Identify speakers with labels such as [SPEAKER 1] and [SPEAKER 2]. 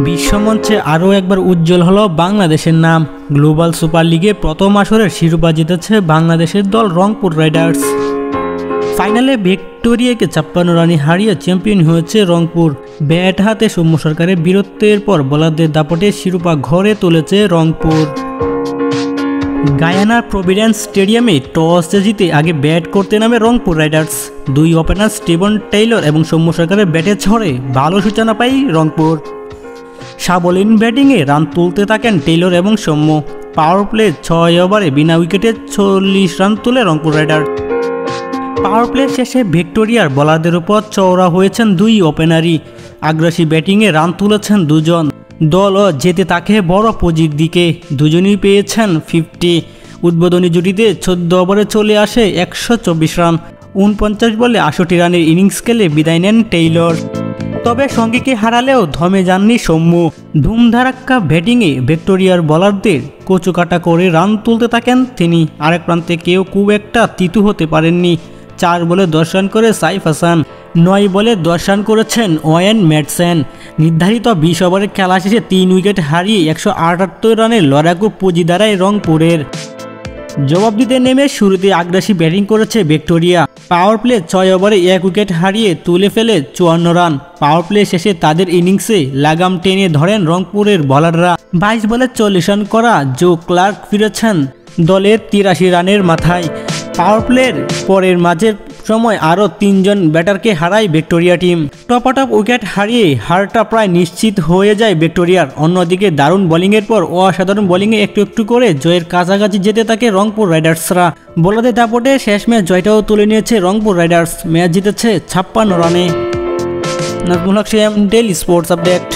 [SPEAKER 1] বিশ্বমঞ্চে আরও একবার উজ্জ্বল হলো বাংলাদেশের নাম। গ্লোবাল সুপার লিগে প্রথম আসরের শিরোপা জিতেছে বাংলাদেশের দল রংপুর রাইডার্স। ফাইনালে ভিক্টোরিয়াকে ৫৬ রানে হারিয়ে চ্যাম্পিয়ন হয়েছে রংপুর। ব্যাট হাতে সৌম্য সরকারের বীরত্বের পর বোলারদের দাপটে শিরোপা ঘরে তুলেছে রংপুর। গায়ানার প্রভিডেন্স স্টেডিয়ামে টস জিতে আগে ব্যাট করতে নামে রংপুর রাইডার্স। দুই ওপেনার স্টিভেন টেইলর এবং সৌম্য সরকারের ব্যাটে ঝড়ে ভালো সূচনা পায় রংপুর। সাবলীন ব্যাটিংয়ে রান তুলতে থাকেন টেইলর এবং সৌম্য। পাওয়ার প্লে ৬ ওভারে বিনা উইকেটে ৪০ রান তুলে রংপুর রাইডার্স। পাওয়ার প্লে শেষে ভিক্টোরিয়ার বোলারদের উপর চওড়া হয়েছেন দুই ওপেনারই। আগ্রাসী ব্যাটিংয়ে রান তুলেছেন দুজন। দলও যেতে থাকে বড় পুঁজির দিকে, দুজনই পেয়েছেন 50। উদ্বোধনী জুটিতে ১৪ ওভারে চলে আসে ১২৪ রান। ৪৯ বলে ৬৮ রানের ইনিংস খেলে বিদায় নেন টেইলর। তবে সঙ্গীকে হারালেও থমে যাননি সৌম্য। ধুমধারাক্কা ব্যাটিংয়ে ভিক্টোরিয়ার বোলারদের কচুকাটা করে রান তুলতে থাকেন তিনি। আরেক প্রান্তে কেউ খুব একটা তিতু হতে পারেননি। ৪ বলে ১০ রান করে সাইফ হাসান, ৯ বলে ১০ রান করেছেন ওয়েন ম্যাডসেন। নির্ধারিত ২০ ওভারের খেলা শেষে ৩ উইকেট হারিয়ে ১৭৮ রানের লড়াকু পুঁজি দাঁড়ায় রংপুরের। জবাব দিতে নেমে শুরুতে আগ্রাসী ব্যাটিং করেছে ভিক্টোরিয়া। পাওয়ার প্লে ৬ ওভারে ১ উইকেট হারিয়ে তুলে ফেলে ৫৪ রান। পাওয়ার প্লে শেষে তাদের ইনিংসে লাগাম টেনে ধরেন রংপুরের বোলাররা। ২২ বলে ৪০ রান করা জো ক্লার্ক ফিরেছেন দলের ৮৩ রানের মাথায়। পাওয়ার প্লের পরের মাঝের সময় আরও ৩ জন ব্যাটারকে হারায় ভিক্টোরিয়া টিম। টপ উইকেট হারিয়ে হারটা প্রায় নিশ্চিত হয়ে যায় ভিক্টোরিয়ার। অন্যদিকে দারুণ বোলিংয়ের পর অসাধারণ বোলিংয়ে একটু একটু করে জয়ের কাছাকাছি যেতে থাকে রংপুর রাইডার্সরা। বোলারদের দাপটে শেষ ম্যাচ জয়টাও তুলে নিয়েছে রংপুর রাইডার্স। ম্যাচ জিতেছে ৫৬ রানে। নাজমুল হক, ডেইলি স্পোর্টস আপডেট।